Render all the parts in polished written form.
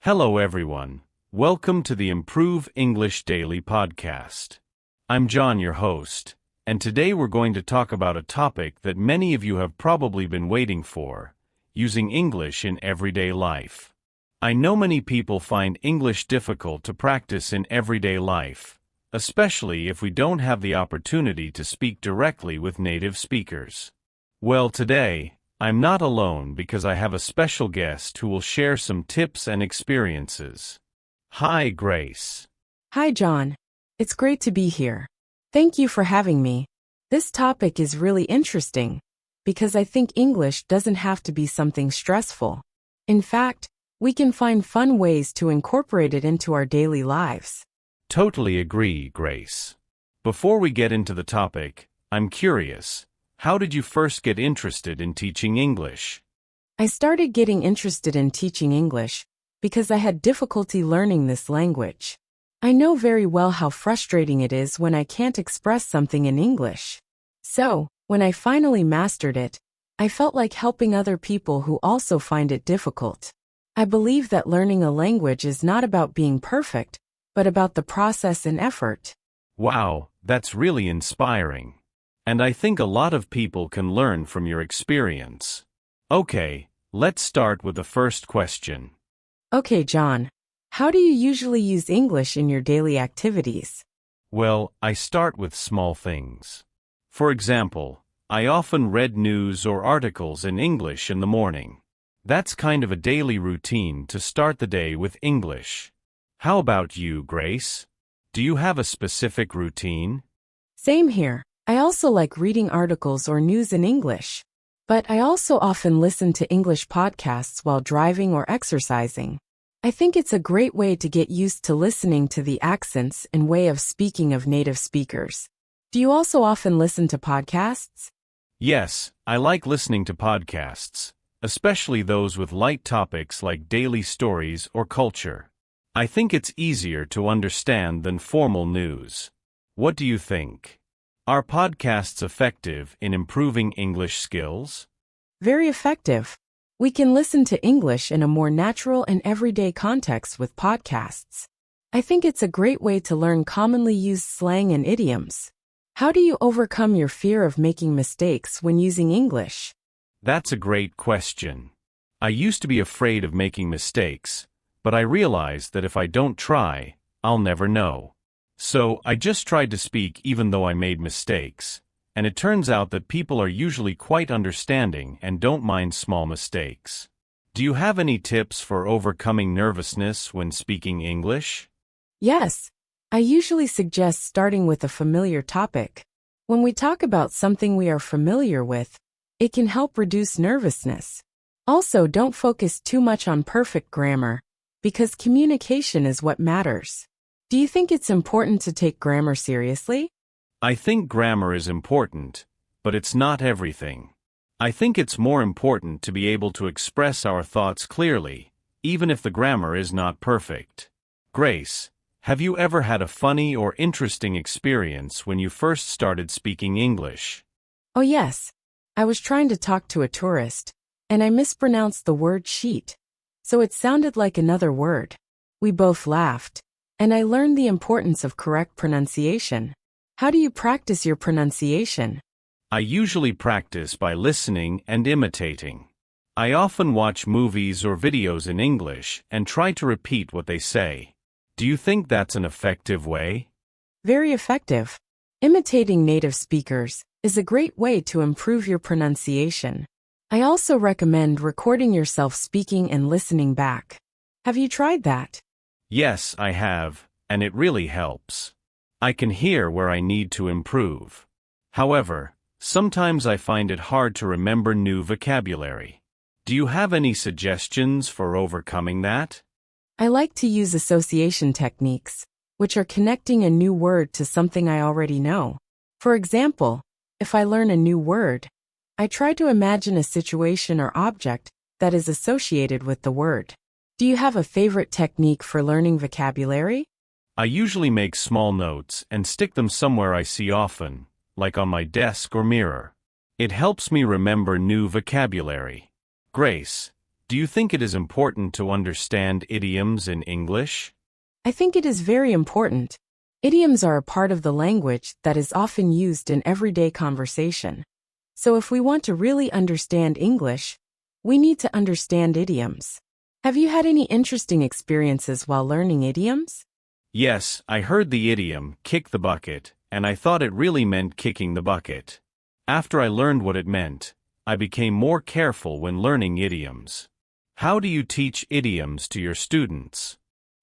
Hello everyone. Welcome to the Improve English Daily podcast. I'm John, your host, and today we're going to talk about a topic that many of you have probably been waiting for, using English in everyday life. I know many people find English difficult to practice in everyday life, especially if we don't have the opportunity to speak directly with native speakers. Well, today, I'm not alone because I have a special guest who will share some tips and experiences. Hi, Grace. Hi, John. It's great to be here. Thank you for having me. This topic is really interesting because I think English doesn't have to be something stressful. In fact, we can find fun ways to incorporate it into our daily lives. Totally agree, Grace. Before we get into the topic, I'm curious. How did you first get interested in teaching English? I started getting interested in teaching English because I had difficulty learning this language. I know very well how frustrating it is when I can't express something in English. So, when I finally mastered it, I felt like helping other people who also find it difficult. I believe that learning a language is not about being perfect, but about the process and effort. Wow, that's really inspiring. And I think a lot of people can learn from your experience. Okay, let's start with the first question. Okay, John. How do you usually use English in your daily activities? Well, I start with small things. For example, I often read news or articles in English in the morning. That's kind of a daily routine to start the day with English. How about you, Grace? Do you have a specific routine? Same here. I also like reading articles or news in English. But I also often listen to English podcasts while driving or exercising. I think it's a great way to get used to listening to the accents and way of speaking of native speakers. Do you also often listen to podcasts? Yes, I like listening to podcasts, especially those with light topics like daily stories or culture. I think it's easier to understand than formal news. What do you think? Are podcasts effective in improving English skills? Very effective. We can listen to English in a more natural and everyday context with podcasts. I think it's a great way to learn commonly used slang and idioms. How do you overcome your fear of making mistakes when using English? That's a great question. I used to be afraid of making mistakes, but I realized that if I don't try, I'll never know. So, I just tried to speak even though I made mistakes, and it turns out that people are usually quite understanding and don't mind small mistakes. Do you have any tips for overcoming nervousness when speaking English? Yes. I usually suggest starting with a familiar topic. When we talk about something we are familiar with, it can help reduce nervousness. Also, don't focus too much on perfect grammar, because communication is what matters. Do you think it's important to take grammar seriously? I think grammar is important, but it's not everything. I think it's more important to be able to express our thoughts clearly, even if the grammar is not perfect. Grace, have you ever had a funny or interesting experience when you first started speaking English? Oh yes. I was trying to talk to a tourist, and I mispronounced the word sheet. So it sounded like another word. We both laughed. And I learned the importance of correct pronunciation. How do you practice your pronunciation? I usually practice by listening and imitating. I often watch movies or videos in English and try to repeat what they say. Do you think that's an effective way? Very effective. Imitating native speakers is a great way to improve your pronunciation. I also recommend recording yourself speaking and listening back. Have you tried that? Yes, I have, and it really helps. I can hear where I need to improve. However, sometimes I find it hard to remember new vocabulary. Do you have any suggestions for overcoming that? I like to use association techniques, which are connecting a new word to something I already know. For example, if I learn a new word, I try to imagine a situation or object that is associated with the word. Do you have a favorite technique for learning vocabulary? I usually make small notes and stick them somewhere I see often, like on my desk or mirror. It helps me remember new vocabulary. Grace, Do you think it is important to understand idioms in English? I think it is very important. Idioms are a part of the language that is often used in everyday conversation. So if we want to really understand English, we need to understand idioms. Have you had any interesting experiences while learning idioms? Yes, I heard the idiom, kick the bucket, and I thought it really meant kicking the bucket. After I learned what it meant, I became more careful when learning idioms. How do you teach idioms to your students?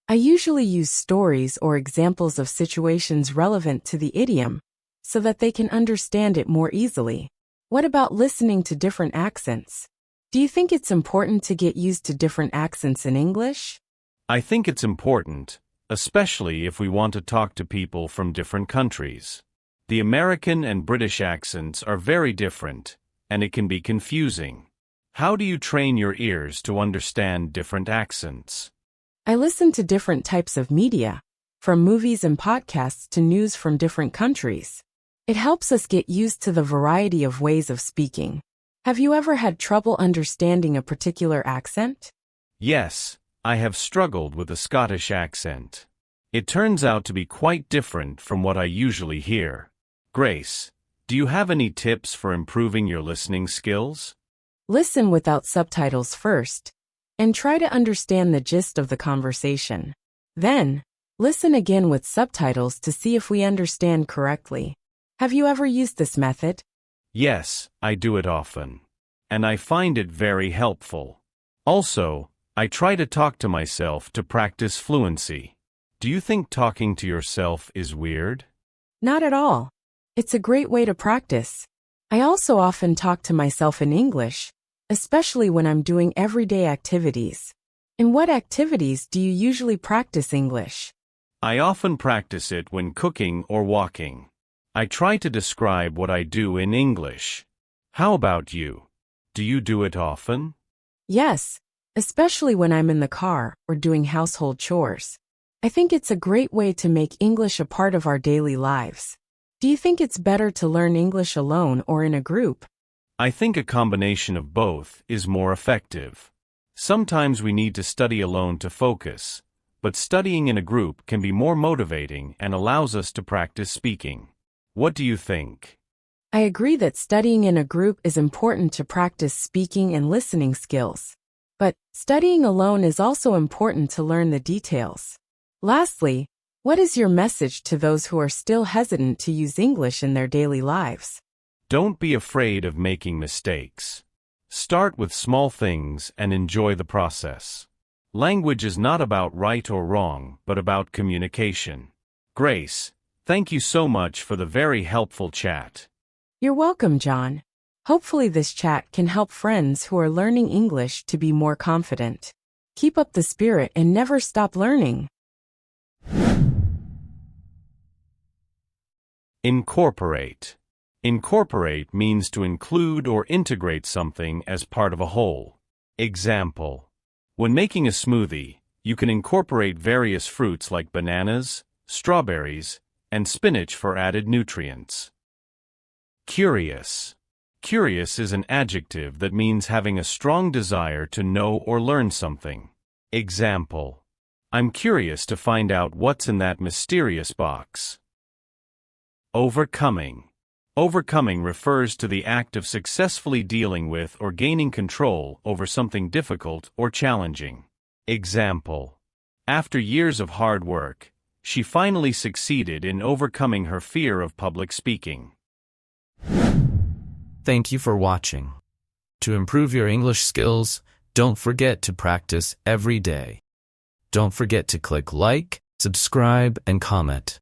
I usually use stories or examples of situations relevant to the idiom, so that they can understand it more easily. What about listening to different accents? Do you think it's important to get used to different accents in English? I think it's important, especially if we want to talk to people from different countries. The American and British accents are very different, and it can be confusing. How do you train your ears to understand different accents? I listen to different types of media, from movies and podcasts to news from different countries. It helps us get used to the variety of ways of speaking. Have you ever had trouble understanding a particular accent? Yes, I have struggled with a Scottish accent. It turns out to be quite different from what I usually hear. Grace, do you have any tips for improving your listening skills? Listen without subtitles first, and try to understand the gist of the conversation. Then, listen again with subtitles to see if we understand correctly. Have you ever used this method? Yes, I do it often. And I find it very helpful. Also, I try to talk to myself to practice fluency. Do you think talking to yourself is weird? Not at all. It's a great way to practice. I also often talk to myself in English, especially when I'm doing everyday activities. In what activities do you usually practice English? I often practice it when cooking or walking. I try to describe what I do in English. How about you? Do you do it often? Yes, especially when I'm in the car or doing household chores. I think it's a great way to make English a part of our daily lives. Do you think it's better to learn English alone or in a group? I think a combination of both is more effective. Sometimes we need to study alone to focus, but studying in a group can be more motivating and allows us to practice speaking. What do you think? I agree that studying in a group is important to practice speaking and listening skills. But studying alone is also important to learn the details. Lastly, what is your message to those who are still hesitant to use English in their daily lives? Don't be afraid of making mistakes. Start with small things and enjoy the process. Language is not about right or wrong, but about communication. Grace, thank you so much for the very helpful chat. You're welcome, John. Hopefully this chat can help friends who are learning English to be more confident. Keep up the spirit and never stop learning. Incorporate. Incorporate means to include or integrate something as part of a whole. Example: when making a smoothie, you can incorporate various fruits like bananas, strawberries, and spinach for added nutrients. Curious. Curious is an adjective that means having a strong desire to know or learn something. Example: I'm curious to find out what's in that mysterious box. Overcoming. Overcoming refers to the act of successfully dealing with or gaining control over something difficult or challenging. Example: after years of hard work, she finally succeeded in overcoming her fear of public speaking. Thank you for watching. To improve your English skills, don't forget to practice every day. Don't forget to click like, subscribe, and comment.